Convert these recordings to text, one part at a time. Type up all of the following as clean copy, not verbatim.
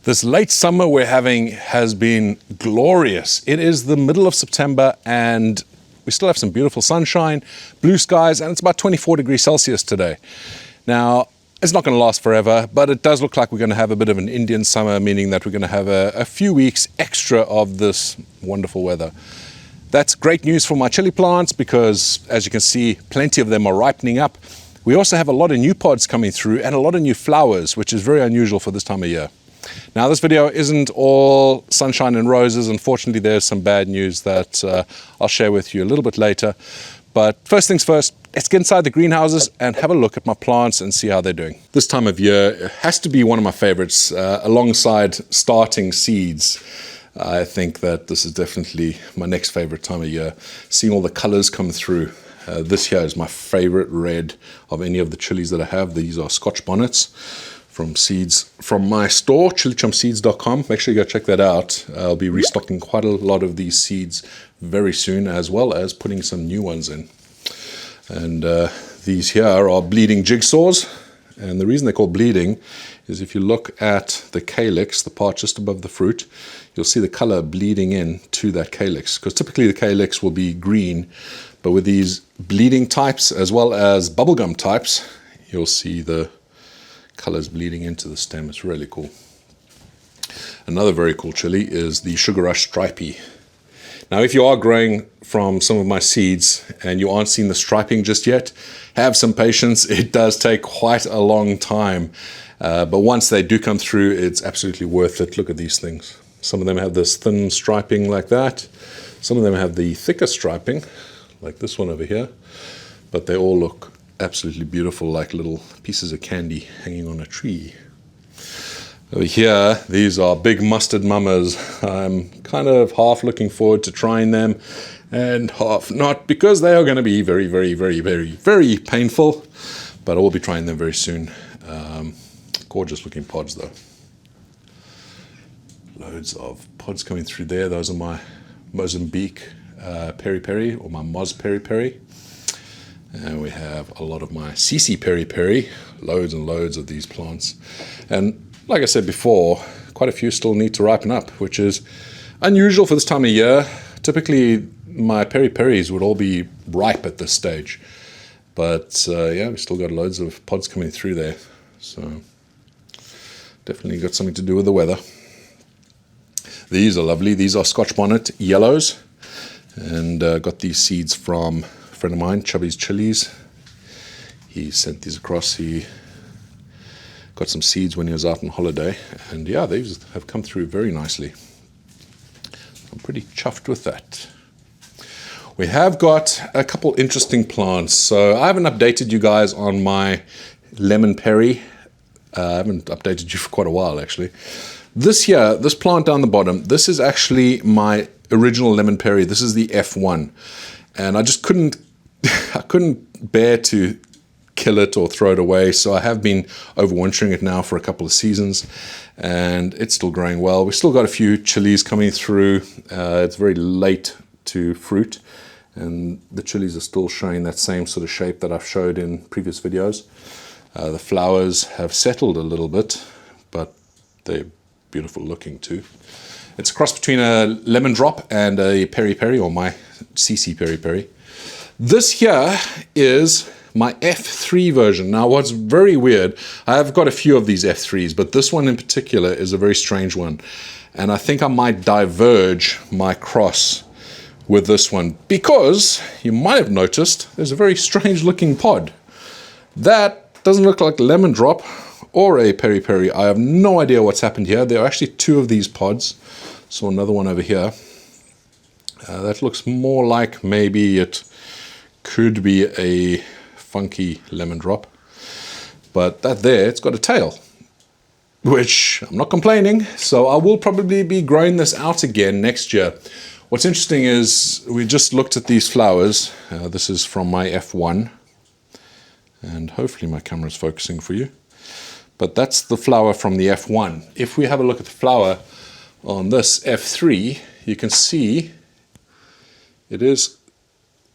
This late summer we're having has been glorious. It is the middle of September and we still have some beautiful sunshine, blue skies, and it's about 24 degrees Celsius today. Now, it's not going to last forever, but it does look like we're going to have a bit of an Indian summer, meaning that we're going to have a few weeks extra of this wonderful weather. That's great news for my chili plants because, as you can see, plenty of them are ripening up. We also have a lot of new pods coming through and a lot of new flowers, which is very unusual for this time of year. Now, this video isn't all sunshine and roses. Unfortunately, there's some bad news that I'll share with you a little bit later. But first things first, let's get inside the greenhouses and have a look at my plants and see how they're doing. This time of year has to be one of my favorites, alongside starting seeds. I think that this is definitely my next favorite time of year, seeing all the colors come through. This here is my favorite red of any of the chilies that I have. These are Scotch bonnets from seeds from my store, ChilliChumpSeeds.com. Make sure you go check that out. I'll be restocking quite a lot of these seeds very soon, as well as putting some new ones in. And these here are bleeding jigsaws. And the reason they're called bleeding is if you look at the calyx, the part just above the fruit, you'll see the color bleeding in to that calyx. Because typically the calyx will be green, but with these bleeding types as well as bubblegum types, you'll see the colors bleeding into the stem. It's really cool. Another very cool chili is the Sugar Rush Stripey. Now, if you are growing from some of my seeds and you aren't seeing the striping just yet, have some patience. It does take quite a long time. But once they do come through, it's absolutely worth it. Look at these things. Some of them have this thin striping like that. Some of them have the thicker striping, like this one over here. But they all look absolutely beautiful, like little pieces of candy hanging on a tree. Over here, these are big mustard mamas. I'm kind of half looking forward to trying them and half not, because they are going to be very, very, very, very, very painful. But I will be trying them very soon. Gorgeous looking pods though. Loads of pods coming through there. Those are my Mozambique peri peri, or my Moz peri peri. And we have a lot of my CC peri peri, loads and loads of these plants. And like I said before, quite a few still need to ripen up, which is unusual for this time of year. Typically, my peri peris would all be ripe at this stage. But yeah, we've still got loads of pods coming through there. So definitely got something to do with the weather. These are lovely. These are Scotch bonnet yellows. And got these seeds from a friend of mine, Chubby's Chilies. He sent these across. He got some seeds when he was out on holiday. And yeah, these have come through very nicely. I'm pretty chuffed with that. We have got a couple interesting plants. So I haven't updated you guys on my Lemon Piri. I haven't updated you for quite a while, actually. This here, this plant down the bottom, this is actually my original Lemon Piri. This is the F1. And I just couldn't bear to kill it or throw it away. So I have been overwintering it now for a couple of seasons. And it's still growing well. We've still got a few chilies coming through. It's very late to fruit. And the chilies are still showing that same sort of shape that I've showed in previous videos. The flowers have settled a little bit, but they're beautiful looking too. It's a cross between a lemon drop and a peri peri, or my CC peri peri. This here is my F3 version. Now, what's very weird, I've got a few of these F3s, but this one in particular is a very strange one. And I think I might diverge my cross with this one, because you might have noticed there's a very strange looking pod. That doesn't look like a lemon drop or a peri peri. I have no idea what's happened here. There are actually two of these pods. So another one over here. That looks more like maybe it could be a funky lemon drop. But that there, it's got a tail, which I'm not complaining. So I will probably be growing this out again next year. What's interesting is we just looked at these flowers. This is from my F1. And hopefully my camera's focusing for you. But that's the flower from the F1. If we have a look at the flower on this F3, you can see it is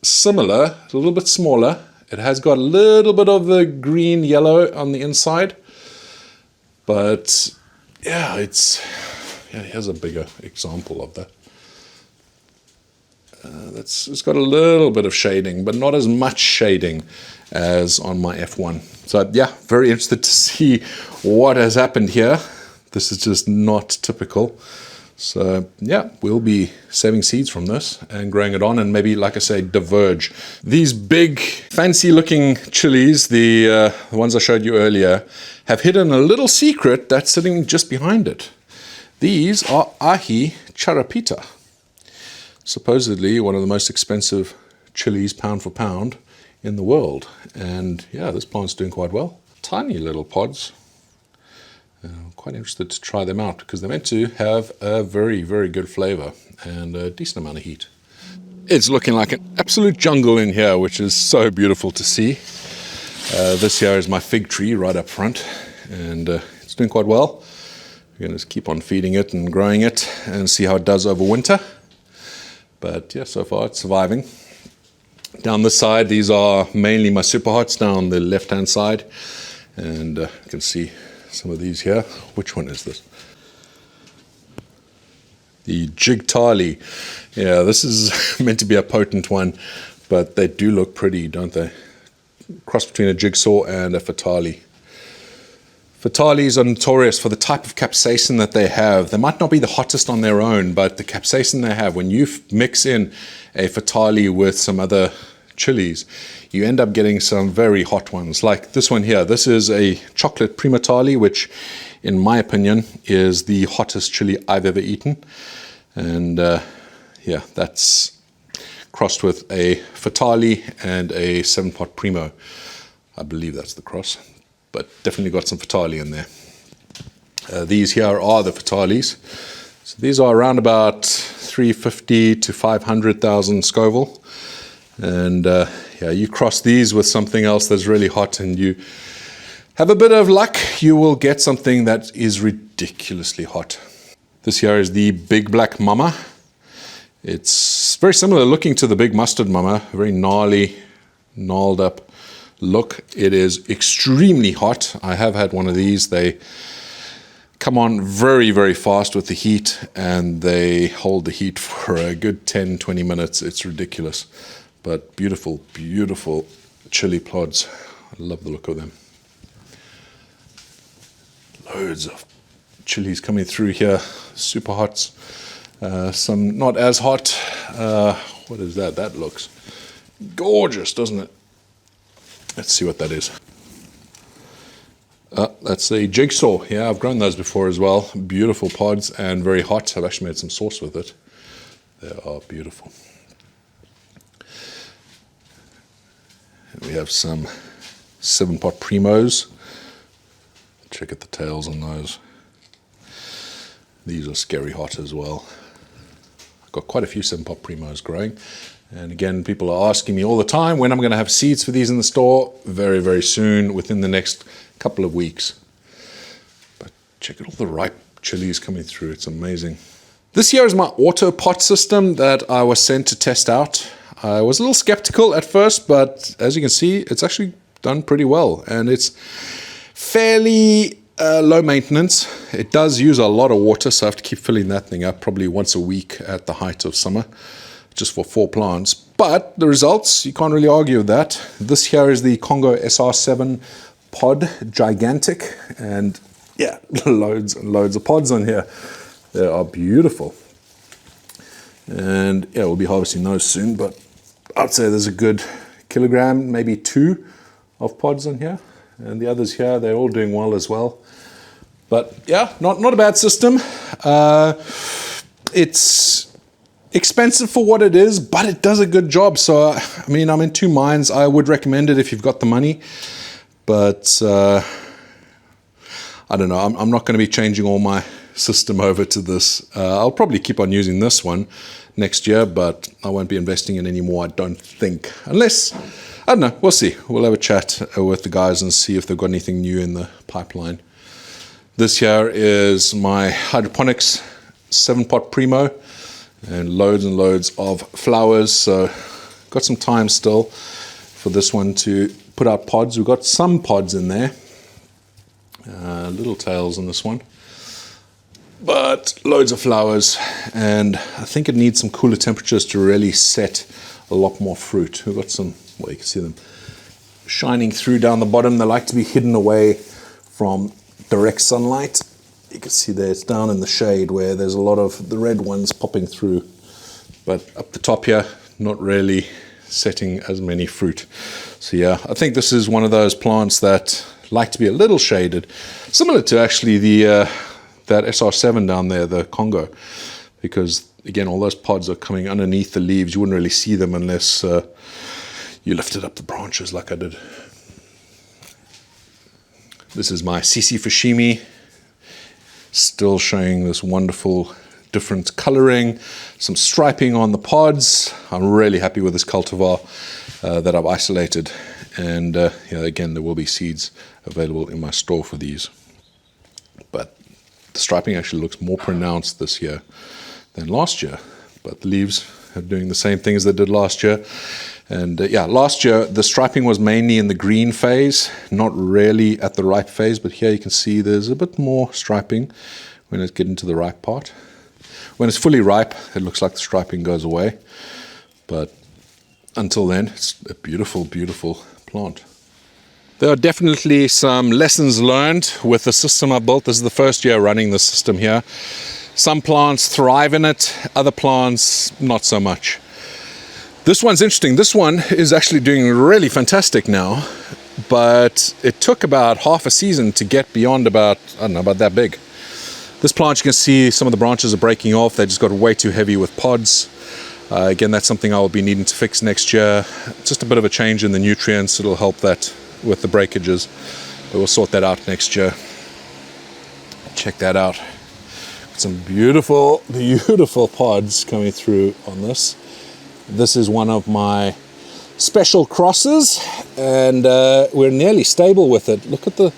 similar, a little bit smaller. It has got a little bit of the green yellow on the inside, but yeah, here's a bigger example of that. It's got a little bit of shading, but not as much shading as on my F1. So yeah, very interested to see what has happened here. This is just not typical. So yeah, we'll be saving seeds from this and growing it on, and maybe, like I say, diverge. These big, fancy looking chilies, the ones I showed you earlier, have hidden a little secret that's sitting just behind it. These are ahi charapita. Supposedly one of the most expensive chilies pound for pound in the world. And yeah, this plant's doing quite well. Tiny little pods. I'm quite interested to try them out because they're meant to have a very, very good flavor and a decent amount of heat. It's looking like an absolute jungle in here, which is so beautiful to see. This here is my fig tree right up front, and it's doing quite well. We're going to keep on feeding it and growing it and see how it does over winter. But yeah, so far it's surviving. Down this side, these are mainly my super hots down the left-hand side. And you can see some of these here. Which one is this? The Jigtali. Yeah, this is meant to be a potent one, but they do look pretty, don't they? Cross between a jigsaw and a fatali. Fatalis are notorious for the type of capsaicin that they have. They might not be the hottest on their own, but the capsaicin they have, when you mix in a fatali with some other chilies, you end up getting some very hot ones. Like this one here. This is a chocolate primatali, which in my opinion is the hottest chili I've ever eaten. And yeah, that's crossed with a fatali and a 7-pot primo. I believe that's the cross. But definitely got some fatali in there. These here are the fatalis. So these are around about 350 to 500,000 Scoville. And yeah, you cross these with something else that's really hot and you have a bit of luck, you will get something that is ridiculously hot. This here is the Big Black Mama. It's very similar looking to the Big Mustard Mama, very gnarly, gnarled up look. It is extremely hot. I have had one of these. They come on very, very fast with the heat, and they hold the heat for a good 10-20 minutes. It's ridiculous, but beautiful, beautiful chili pods. I love the look of them. Loads of chilies coming through here, super hots. Some not as hot. What is that? That looks gorgeous, doesn't it? Let's see what that is. That's a jigsaw. Yeah, I've grown those before as well. Beautiful pods and very hot. I've actually made some sauce with it. They are beautiful. And we have some 7-pot primos. Check out the tails on those. These are scary hot as well. I've got quite a few 7-pot primos growing. And again, people are asking me all the time when I'm going to have seeds for these in the store. Very, very soon, within the next couple of weeks. But check out all the ripe chilies coming through. It's amazing. This here is my auto pot system that I was sent to test out. I was a little skeptical at first, but as you can see, it's actually done pretty well. And it's fairly low maintenance. It does use a lot of water, so I have to keep filling that thing up probably once a week at the height of summer, just for 4 plants. But the results, you can't really argue with that. This here is the Congo SR7 pod, gigantic, and yeah, loads and loads of pods on here. They are beautiful. And yeah, we'll be harvesting those soon, but I'd say there's a good kilogram, maybe 2 of pods on here. And the others here, they're all doing well as well. But yeah, not a bad system. It's expensive for what it is, but it does a good job. So, I mean, I'm in 2 minds. I would recommend it if you've got the money. But I don't know. I'm not going to be changing all my system over to this. I'll probably keep on using this one next year, but I won't be investing in any more, I don't think. Unless, I don't know, we'll see. We'll have a chat with the guys and see if they've got anything new in the pipeline. This here is my hydroponics 7-pot primo, and loads of flowers. So got some time still for this one to put out pods. We've got some pods in there, little tails on this one. but loads of flowers, and I think it needs some cooler temperatures to really set a lot more fruit. We've got some, well, you can see them shining through down the bottom. They like to be hidden away from direct sunlight. You can see there it's down in the shade where there's a lot of the red ones popping through, but up the top here, not really setting as many fruit. So yeah, I think this is one of those plants that like to be a little shaded, similar to actually the that SR7 down there, the Congo, because again, all those pods are coming underneath the leaves. You wouldn't really see them unless you lifted up the branches like I did. This is my CC Fushimi, still showing this wonderful different coloring, some striping on the pods. I'm really happy with this cultivar that I've isolated, and again, there will be seeds available in my store for these, but the striping actually looks more pronounced this year than last year, but the leaves are doing the same thing as they did last year. And last year the striping was mainly in the green phase, not really at the ripe phase, but here you can see there's a bit more striping when it gets into the ripe part. When it's fully ripe, it looks like the striping goes away, but until then, it's a beautiful, beautiful plant. There are definitely some lessons learned with the system I built. This is the first year running the system here. Some plants thrive in it, other plants not so much. This one's interesting. This one is actually doing really fantastic now, but it took about half a season to get beyond about, I don't know, about that big. This plant, you can see some of the branches are breaking off. They just got way too heavy with pods. Again, that's something I will be needing to fix next year. Just a bit of a change in the nutrients. It'll help that with the breakages. But we'll sort that out next year. Check that out. Some beautiful, beautiful pods coming through on this. This is one of my special crosses, and we're nearly stable with it. Look at the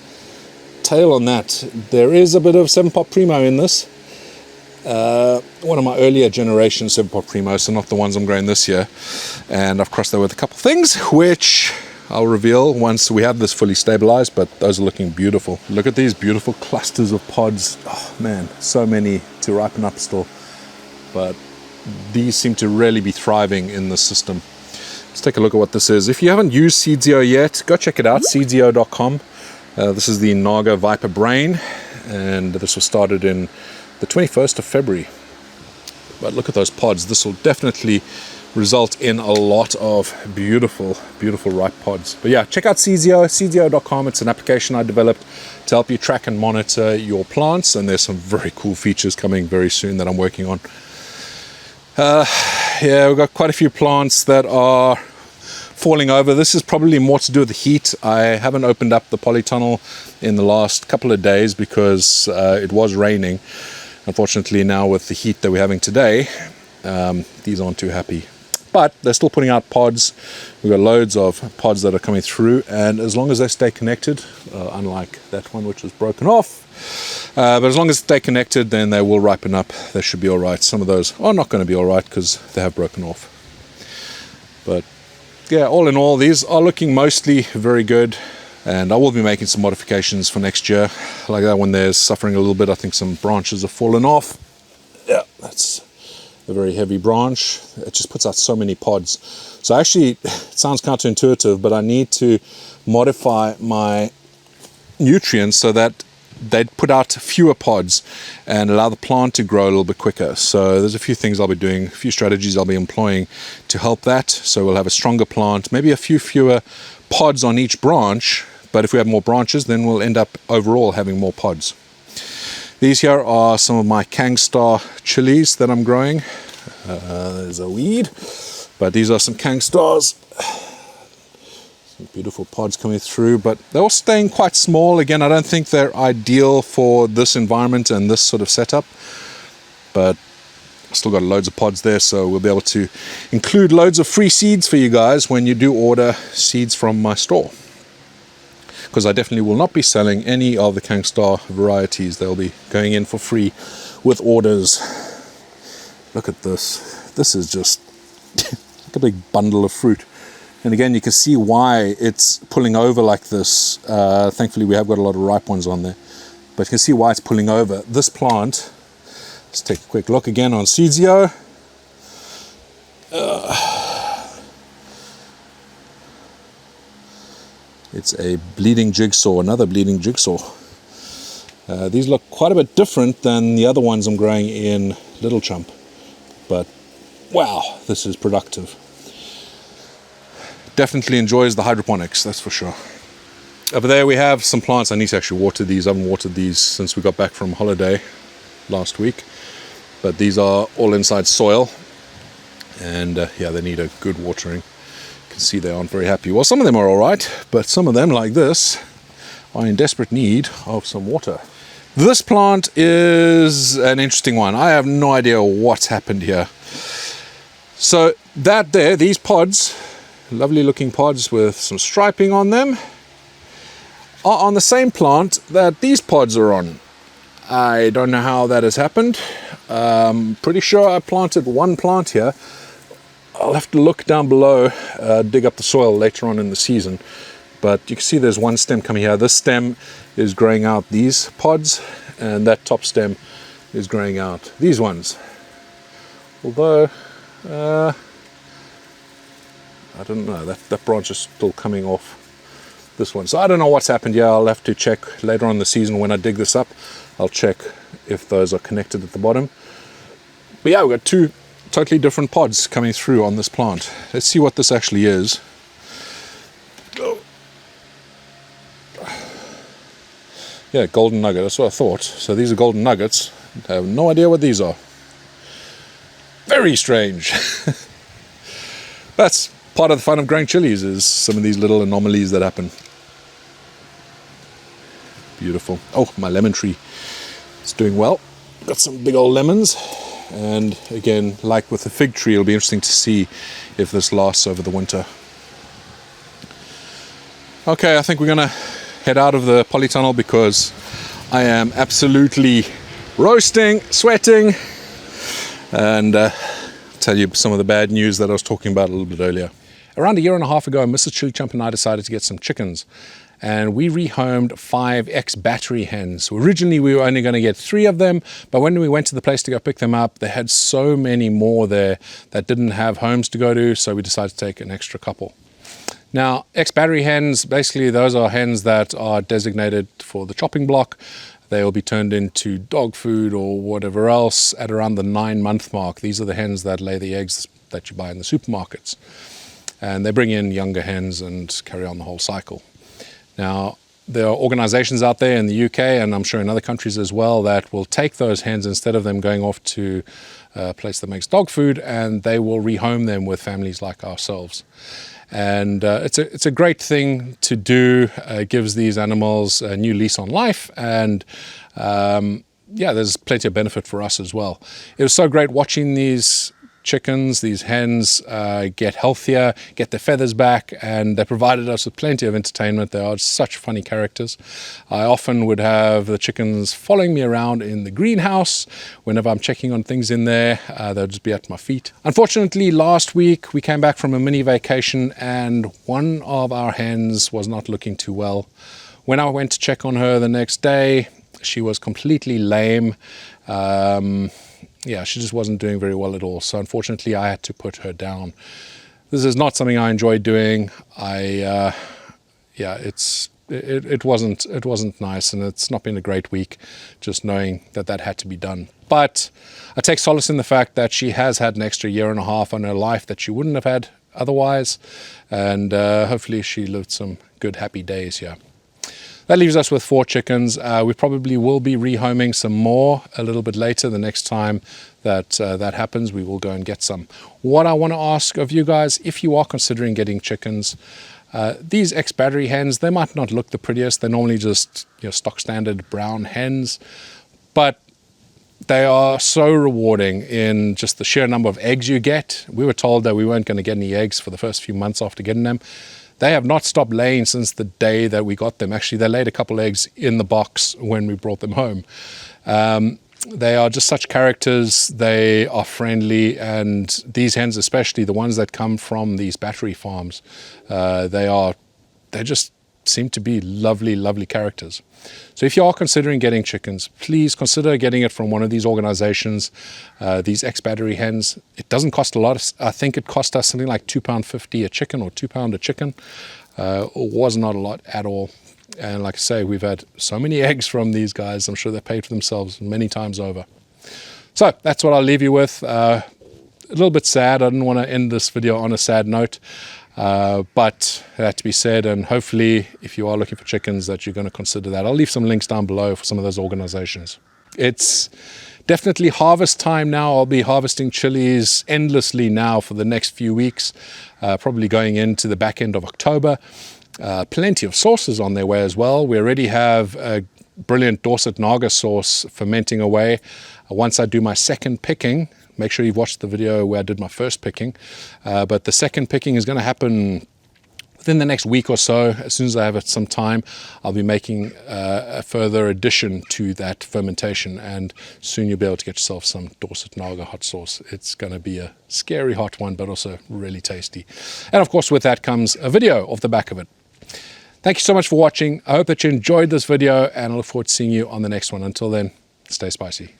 tail on that. There is a bit of 7-Pop Primo in this. One of my earlier generation 7-Pop Primo, so not the ones I'm growing this year. And I've crossed that with a couple things, which I'll reveal once we have this fully stabilized, but those are looking beautiful. Look at these beautiful clusters of pods. Oh man, so many to ripen up still. But these seem to really be thriving in the system. Let's take a look at what this is. If you haven't used Seedzio yet, go check it out, seedzio.com. This is the Naga Viper Brain, and this was started in the 21st of February. But look at those pods. This will definitely result in a lot of beautiful, beautiful ripe pods. But yeah, check out Seedzio, seedzio.com. It's an application I developed to help you track and monitor your plants, and there's some very cool features coming very soon that I'm working on. Yeah, we've got quite a few plants that are falling over. This is probably more to do with the heat. I haven't opened up the polytunnel in the last couple of days because it was raining. Unfortunately, now with the heat that we're having today, these aren't too happy. But they're still putting out pods. We've got loads of pods that are coming through, and as long as they stay connected, unlike that one which was broken off, but as long as they stay connected, then they will ripen up. They should be all right. Some of those are not going to be all right because they have broken off. But yeah, all in all, these are looking mostly very good, and I will be making some modifications for next year. Like that one there's suffering a little bit. I think some branches have fallen off. Yeah, that's a very heavy branch. It just puts out so many pods. So actually, it sounds counterintuitive, but I need to modify my nutrients so that they'd put out fewer pods and allow the plant to grow a little bit quicker. So there's a few things I'll be doing, a few strategies I'll be employing to help that. So we'll have a stronger plant, maybe a few fewer pods on each branch, but if we have more branches, then we'll end up overall having more pods. These here are some of my Kangstar chilies that I'm growing. There's a weed, but these are some Kangstars. Some beautiful pods coming through, but they're all staying quite small. Again, I don't think they're ideal for this environment and this sort of setup, but I've still got loads of pods there, so we'll be able to include loads of free seeds for you guys when you do order seeds from my store. Because I definitely will not be selling any of the Kangstar varieties. They'll be going in for free with orders. Look at this. This is just like a big bundle of fruit. And again, you can see why it's pulling over like this. Thankfully, we have got a lot of ripe ones on there. But you can see why it's pulling over. This plant Let's take a quick look again on Seedsio. It's a bleeding jigsaw, another bleeding jigsaw. These look quite a bit different than the other ones I'm growing in Little Chump, but wow, this is productive. Definitely enjoys the hydroponics, that's for sure. Over there we have some plants. I need to actually water these. I haven't watered these since we got back from holiday last week, but these are all inside soil, and yeah, they need a good watering. You can see they aren't very happy. Well, some of them are all right, but some of them, like this, are in desperate need of some water. This plant is an interesting one. I have no idea what's happened here. So that there, these pods, lovely looking pods with some striping on them, are on the same plant that these pods are on. I don't know how that has happened. Pretty sure I planted one plant here. I'll have to look down below, dig up the soil later on in the season. But you can see there's one stem coming here. This stem is growing out these pods, and that top stem is growing out these ones. Although, I don't know, that branch is still coming off this one. So I don't know what's happened here. I'll have to check later on in the season when I dig this up. I'll check if those are connected at the bottom. But yeah, we've got two totally different pods coming through on this plant. Let's see what this actually is. Yeah, golden nugget, that's what I thought. So these are golden nuggets. I have no idea what these are. Very strange. That's part of the fun of growing chilies, is some of these little anomalies that happen. Beautiful. Oh, my lemon tree is doing well. Got some big old lemons. And again, like with the fig tree, it'll be interesting to see if this lasts over the winter. Okay, I think we're gonna head out of the polytunnel because I am absolutely roasting, sweating, and tell you some of the bad news that I was talking about a little bit earlier. Around a year and a half ago, Mrs. ChilliChump and I decided to get some chickens, and we rehomed 5 ex-battery hens. Originally, we were only going to get 3 of them, but when we went to the place to go pick them up, they had so many more there that didn't have homes to go to, so we decided to take an extra couple. Now, ex-battery hens, basically those are hens that are designated for the chopping block. They will be turned into dog food or whatever else at around the 9-month mark. These are the hens that lay the eggs that you buy in the supermarkets. And they bring in younger hens and carry on the whole cycle. Now, there are organizations out there in the UK, and I'm sure in other countries as well, that will take those hens instead of them going off to a place that makes dog food, and they will rehome them with families like ourselves. And it's a great thing to do. It gives these animals a new lease on life, and yeah, there's plenty of benefit for us as well. It was so great watching these chickens, these hens get healthier, get their feathers back, and they provided us with plenty of entertainment. They are such funny characters. I often would have the chickens following me around in the greenhouse. Whenever I'm checking on things in there, they'll just be at my feet. Unfortunately, last week we came back from a mini vacation and one of our hens was not looking too well. When I went to check on her the next day, she was completely lame. Yeah, she just wasn't doing very well at all. So unfortunately, I had to put her down. This is not something I enjoy doing. Yeah, it wasn't nice, and it's not been a great week just knowing that that had to be done. But I take solace in the fact that she has had an extra year and a half on her life that she wouldn't have had otherwise, and hopefully she lived some good, happy days here. That leaves us with 4 chickens. We probably will be rehoming some more a little bit later. The next time that that happens, we will go and get some. What I want to ask of you guys, if you are considering getting chickens, these ex-battery hens, they might not look the prettiest. They're normally just stock standard brown hens, but they are so rewarding in just the sheer number of eggs you get. We were told that we weren't going to get any eggs for the first few months after getting them. They have not stopped laying since the day that we got them. Actually, they laid a couple eggs in the box when we brought them home. They are just such characters. They are friendly, and these hens, especially the ones that come from these battery farms, they're just seem to be lovely, lovely characters. So if you are considering getting chickens, please consider getting it from one of these organizations, these ex-battery hens. It doesn't cost a lot. I think it cost us something like £2.50 a chicken, or £2 a chicken. It was not a lot at all. And like I say, we've had so many eggs from these guys. I'm sure they paid for themselves many times over. So that's what I'll leave you with. A little bit sad. I didn't want to end this video on a sad note. But it had to be said, and hopefully if you are looking for chickens that you're going to consider that. I'll leave some links down below for some of those organizations. It's definitely harvest time now. I'll be harvesting chilies endlessly now for the next few weeks, probably going into the back end of October. Plenty of sauces on their way as well. We already have a brilliant Dorset Naga sauce fermenting away. Once I do my second picking, make sure you've watched the video where I did my first picking. But the second picking is going to happen within the next week or so. As soon as I have some time, I'll be making a further addition to that fermentation, and soon you'll be able to get yourself some Dorset Naga hot sauce. It's going to be a scary hot one, but also really tasty. And of course, with that comes a video off the back of it. Thank you so much for watching. I hope that you enjoyed this video, and I look forward to seeing you on the next one. Until then, stay spicy.